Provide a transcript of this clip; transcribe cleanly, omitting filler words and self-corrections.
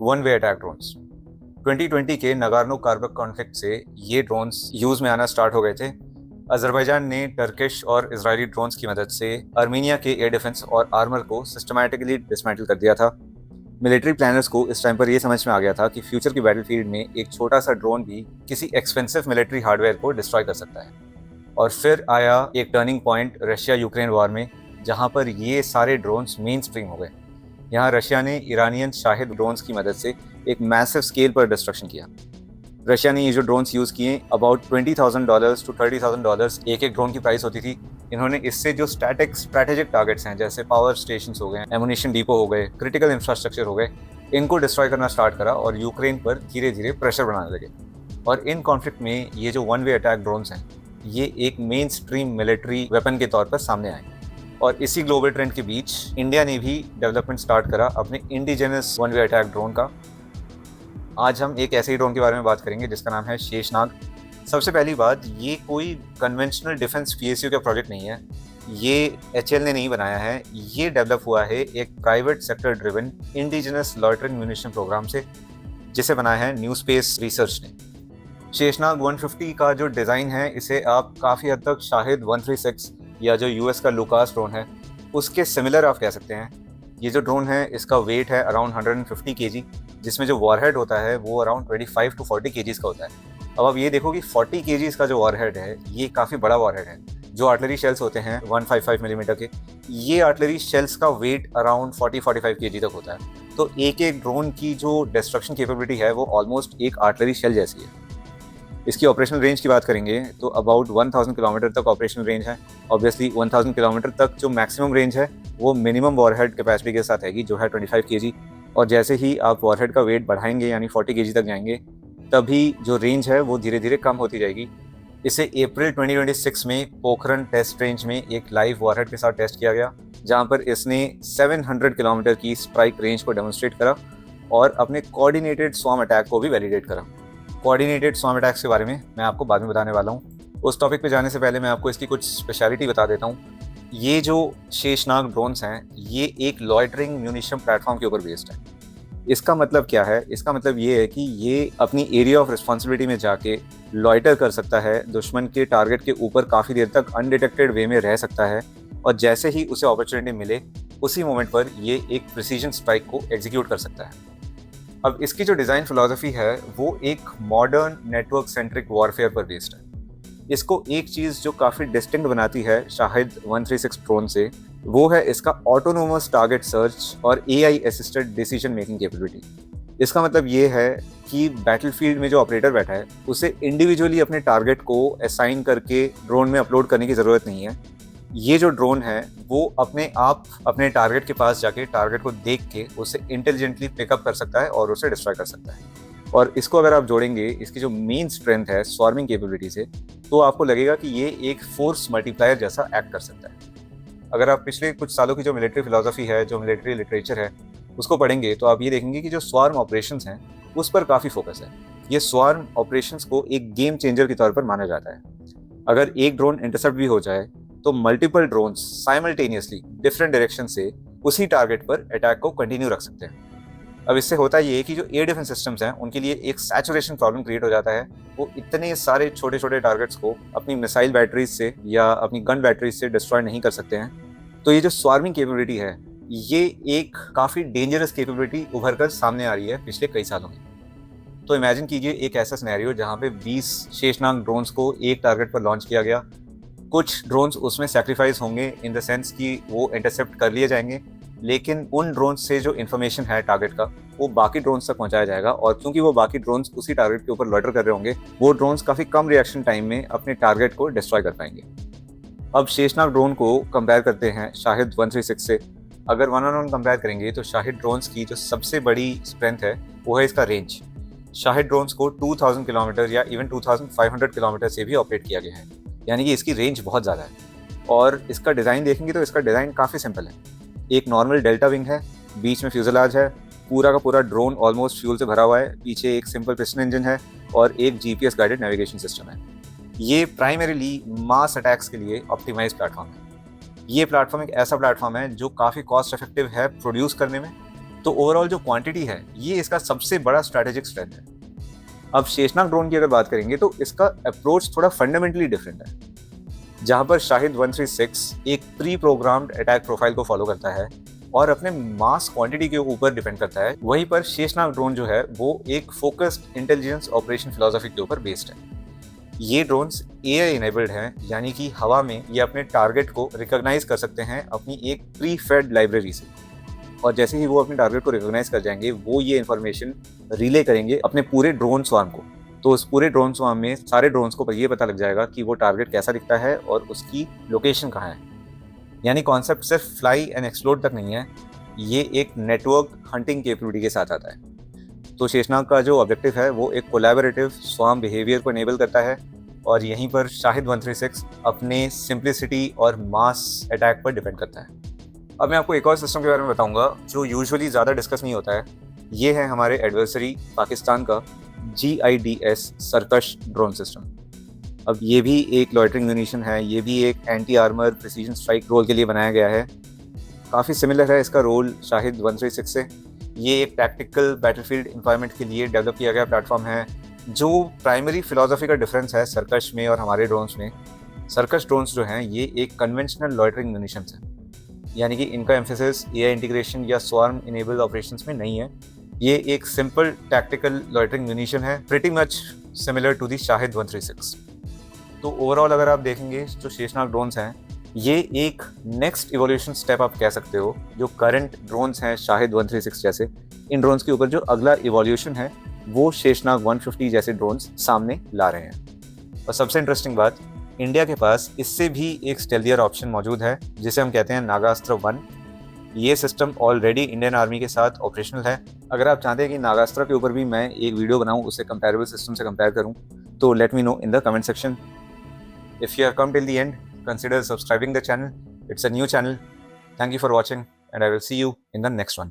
One way attack drones. 2020 के नगार्नो Karbak conflict से ये ड्रोन्स यूज में आना स्टार्ट हो गए थे। अजरबैजान ने टर्किश और इजरायली ड्रोन्स की मदद से आर्मीनिया के एयर डिफेंस और आर्मर को सिस्टमैटिकली डिसमेंटल कर दिया था। मिलिट्री प्लानर्स को इस टाइम पर यह समझ में आ गया था कि फ्यूचर की बैटलफील्ड में एक छोटा सा ड्रोन भी किसी एक्सपेंसिव मिलिट्री हार्डवेयर को डिस्ट्रॉय कर सकता है। और फिर आया एक turning point Russia Ukraine war में, जहां पर ये सारे ड्रोन्स मेन स्ट्रीम हो गए। यहाँ रशिया ने ईरानियन शाहिद ड्रोन्स की मदद से एक मैसिव स्केल पर डिस्ट्रक्शन किया। रशिया ने ये जो ड्रोन्स यूज़ किए, अबाउट $20,000 to $30,000 एक ड्रोन की प्राइस होती थी। इन्होंने इससे जो स्ट्रैटेजिक टारगेट्स हैं, जैसे पावर स्टेशंस हो गए, एमुनिशन डिपो हो गए, क्रिटिकल इंफ्रास्ट्रक्चर हो गए, इनको डिस्ट्रॉय करना स्टार्ट करा और यूक्रेन पर धीरे धीरे प्रेशर बनाने लगे। और इन कॉन्फ्लिक्ट में ये जो वन वे अटैक ड्रोन्स हैं, ये एक मेन स्ट्रीम मिलिट्री वेपन के तौर पर सामने आए। और इसी ग्लोबल ट्रेंड के बीच इंडिया ने भी डेवलपमेंट स्टार्ट करा अपने indigenous one way attack drone का। आज हम एक ऐसे ही ड्रोन के बारे में बात करेंगे जिसका नाम है शेषनाग। सबसे पहली बात, ये कोई कन्वेंशनल डिफेंस पीएसयू का प्रोजेक्ट नहीं है, ये एचएएल ने नहीं बनाया है। ये डेवलप हुआ है एक private sector driven indigenous loitering munition programme से, जिसे बनाया है न्यू स्पेस रिसर्च ने। शेषनाग 150 का जो डिज़ाइन है, इसे आप काफ़ी हद तक शाहिद 136 या जो यूएस का लुकास ड्रोन है उसके सिमिलर आप कह सकते हैं। ये जो ड्रोन है, इसका वेट है अराउंड 150 kg, जिसमें जो वॉरहेड होता है वो अराउंड 25 to 40 kg का होता है। अब आप ये देखो कि 40 kg का जो वॉरहेड है, ये काफ़ी बड़ा वॉरहेड है। जो आर्टिलरी शेल्स होते हैं 155 मिलीमीटर के, ये आर्टिलरी शेल्स का वेट अराउंड 40-45 kg तक होता है। तो एक ड्रोन की जो डिस्ट्रक्शन कैपेबिलिटी है वो ऑलमोस्ट एक आर्टिलरी शेल जैसी है। इसकी ऑपरेशनल रेंज की बात करेंगे तो अबाउट 1000 किलोमीटर तक ऑपरेशनल रेंज है। ऑब्वियसली 1000 किलोमीटर तक जो मैक्सिमम रेंज है वो मिनिमम वॉरहेड कैपेसिटी के साथ आएगी, जो है 25 kg। और जैसे ही आप वॉरहेड का वेट बढ़ाएंगे, यानी 40 kg तक जाएंगे, तभी जो रेंज है वो धीरे धीरे कम होती जाएगी। इसे अप्रैल 2026 में पोखरन टेस्ट रेंज में एक लाइव वॉरहेड के साथ टेस्ट किया गया, जहाँ पर इसने 700 किलोमीटर की स्ट्राइक रेंज को डेमोन्स्ट्रेट करा और अपने कोऑर्डिनेटेड स्वॉर्म अटैक को भी वैलिडेट करा। कोऑर्डिनेटेड स्वॉर्म अटैक्स के बारे में मैं आपको बाद में बताने वाला हूँ। उस टॉपिक पे जाने से पहले मैं आपको इसकी कुछ स्पेशलिटी बता देता हूँ। ये जो शेषनाग ड्रोन्स हैं, ये एक लॉयटरिंग म्यूनिशन प्लेटफॉर्म के ऊपर बेस्ड है। इसका मतलब क्या है? इसका मतलब ये है कि ये अपनी एरिया ऑफ रिस्पॉन्सिबिलिटी में जाके लॉयटर कर सकता है, दुश्मन के टारगेट के ऊपर काफ़ी देर तक अनडिटेक्टेड वे में रह सकता है, और जैसे ही उसे अपॉर्चुनिटी मिले उसी मोमेंट पर ये एक प्रिसीजन स्ट्राइक को एग्जीक्यूट कर सकता है। अब इसकी जो डिज़ाइन फिलॉसफी है वो एक मॉडर्न नेटवर्क सेंट्रिक वॉरफेयर पर बेस्ड है। इसको एक चीज़ जो काफ़ी डिस्टिंक्ट बनाती है शाहिद 136 ड्रोन से, वो है इसका ऑटोनोमस टारगेट सर्च और AI assisted decision making capability. इसका मतलब ये है कि बैटलफील्ड में जो ऑपरेटर बैठा है उसे इंडिविजुअली अपने टारगेट को असाइन करके ड्रोन में अपलोड करने की ज़रूरत नहीं है। ये जो ड्रोन है वो अपने आप अपने टारगेट के पास जाके टारगेट को देख के उसे इंटेलिजेंटली पिकअप कर सकता है और उसे डिस्ट्रॉय कर सकता है। और इसको अगर आप जोड़ेंगे इसकी जो मेन स्ट्रेंथ है स्वार्मिंग कैपेबिलिटी से, तो आपको लगेगा कि ये एक फोर्स मल्टीप्लायर जैसा एक्ट कर सकता है। अगर आप पिछले कुछ सालों की जो मिलिट्री फिलॉसफी है, जो मिलिट्री लिटरेचर है, उसको पढ़ेंगे तो आप ये देखेंगे कि जो स्वार्म ऑपरेशंस हैं उस पर काफ़ी फोकस है। ये स्वार्म ऑपरेशंस को एक गेम चेंजर के तौर पर माना जाता है। अगर एक ड्रोन इंटरसेप्ट भी हो जाए तो multiple drones simultaneously different direction से उसी टारगेट पर अटैक को कंटिन्यू रख सकते हैं। अब इससे होता ये है कि जो एयर डिफेंस सिस्टम्स हैं उनके लिए एक सैचुरेशन प्रॉब्लम क्रिएट हो जाता है। वो इतने सारे छोटे छोटे टारगेट्स को अपनी मिसाइल बैटरीज से या अपनी गन बैटरीज से डिस्ट्रॉय नहीं कर सकते हैं। तो ये जो स्वार्मिंग कैपेबिलिटी है, ये एक काफ़ी डेंजरस कैपेबिलिटी उभर कर सामने आ रही है पिछले कई सालों में। तो इमेजिन कीजिए एक ऐसा सिनेरियो जहाँ पे 20 शेषनाग ड्रोन्स को एक टारगेट पर लॉन्च किया गया। कुछ ड्रोन्स उसमें सैक्रिफाइस होंगे इन द सेंस कि वो इंटरसेप्ट कर लिए जाएंगे, लेकिन उन ड्रोन्स से जो इन्फॉर्मेशन है टारगेट का वो बाकी ड्रोन्स तक पहुंचाया जाएगा। और क्योंकि वो बाकी ड्रोन्स उसी टारगेट के ऊपर लॉयटर कर रहे होंगे, वो ड्रोन्स काफ़ी कम रिएक्शन टाइम में अपने टारगेट को डिस्ट्रॉय कर पाएंगे। अब शेषनाग ड्रोन को कंपेयर करते हैं शाहिद 136 से। अगर वन ऑन वन कंपेयर करेंगे तो शाहिद ड्रोन्स की जो सबसे बड़ी स्ट्रेंथ है वो है इसका रेंज। शाहिद ड्रोन्स को 2000 किलोमीटर या इवन 2500 किलोमीटर से भी ऑपरेट किया गया है, यानी कि इसकी रेंज बहुत ज़्यादा है। और इसका डिज़ाइन देखेंगे तो इसका डिज़ाइन काफ़ी सिंपल है। एक नॉर्मल डेल्टा विंग है, बीच में फ्यूजलाज है, पूरा का पूरा ड्रोन ऑलमोस्ट फ्यूल से भरा हुआ है, पीछे एक सिंपल पिस्टन इंजन है और एक जीपीएस गाइडेड नेविगेशन सिस्टम है। ये प्राइमरीली मास अटैक्स के लिए ऑप्टिमाइज प्लेटफॉर्म है। ये प्लेटफॉर्म एक ऐसा प्लेटफॉर्म है जो काफ़ी कॉस्ट इफेक्टिव है प्रोड्यूस करने में, तो ओवरऑल जो क्वांटिटी है ये इसका सबसे बड़ा स्ट्रैटेजिक स्ट्रेंथ है। अब शेषनाग ड्रोन की अगर बात करेंगे तो इसका अप्रोच थोड़ा फंडामेंटली डिफरेंट है। जहां पर शाहिद 136 एक प्री प्रोग्राम्ड अटैक प्रोफाइल को फॉलो करता है और अपने मास क्वांटिटी के ऊपर डिपेंड करता है, वहीं पर शेषनाग ड्रोन जो है वो एक फोकस्ड इंटेलिजेंस ऑपरेशन फिलॉसफी के ऊपर बेस्ड है। ये ड्रोन्स एआई इनेबल्ड हैं, यानी कि हवा में ये अपने टारगेट को रिकॉग्नाइज कर सकते हैं अपनी एक प्री फेड लाइब्रेरी से, और जैसे ही वो अपने टारगेट को रिकॉग्नाइज कर जाएंगे वो ये इन्फॉर्मेशन रिले करेंगे अपने पूरे ड्रोन स्वार्म को। तो उस पूरे ड्रोन स्वार्म में सारे ड्रोन्स को ये पता लग जाएगा कि वो टारगेट कैसा दिखता है और उसकी लोकेशन कहाँ है। यानी कॉन्सेप्ट सिर्फ फ्लाई एंड एक्सप्लोर तक नहीं है, ये एक नेटवर्क हंटिंग कैपेबिलिटी के साथ आता है। तो शेषनाग का जो ऑब्जेक्टिव है वो एक कोलैबोरेटिव स्वार्म बिहेवियर को इनेबल करता है, और यहीं पर शाहिद 136 अपने सिंप्लिसिटी और मास अटैक पर डिपेंड करता है। अब मैं आपको एक और सिस्टम के बारे में बताऊंगा जो यूजुअली ज़्यादा डिस्कस नहीं होता है। ये है हमारे एडवर्सरी पाकिस्तान का GIDS सरकश ड्रोन सिस्टम। अब ये भी एक लॉइटरिंग म्यूनिशन है, ये भी एक anti armour precision strike role के लिए बनाया गया है। काफ़ी सिमिलर है इसका रोल शाहिद 136 से। ये एक टैक्टिकल बैटलफील्ड इन्वायरमेंट के लिए डेवलप किया गया प्लेटफॉर्म है। जो प्राइमरी फिलॉसफी का डिफरेंस है सरकश में और हमारे ड्रोन्स में, सरकश ड्रोन्स जो हैं ये एक कन्वेंशनल लॉइटरिंग म्यूनिशंस हैं, यानी कि इनका एम्फेसिस एआई इंटीग्रेशन या स्वार्म इनेबल्ड ऑपरेशंस में नहीं है। ये एक सिंपल टैक्टिकल लॉइटरिंग म्यूनिशन है, pretty much similar to the Shahed 136। तो ओवरऑल अगर आप देखेंगे जो शेषनाग ड्रोन्स हैं ये एक नेक्स्ट इवोल्यूशन स्टेप आप कह सकते हो। जो करंट ड्रोन्स हैं शाहिद 136 जैसे, इन ड्रोन्स के ऊपर जो अगला इवोल्यूशन है वो शेषनाग 150 जैसे ड्रोन्स सामने ला रहे हैं। और सबसे इंटरेस्टिंग बात, इंडिया के पास इससे भी एक स्टेल्थियर ऑप्शन मौजूद है जिसे हम कहते हैं नागास्त्र 1। ये सिस्टम ऑलरेडी इंडियन आर्मी के साथ ऑपरेशनल है। अगर आप चाहते हैं कि नागास्त्र के ऊपर भी मैं एक वीडियो बनाऊं, उससे कंपेरेबल सिस्टम से कंपेयर करूं, तो let me know in the comment section. If you have come till the end, consider subscribing the channel. It's a new channel. Thank you for watching, and I will see you in the next one.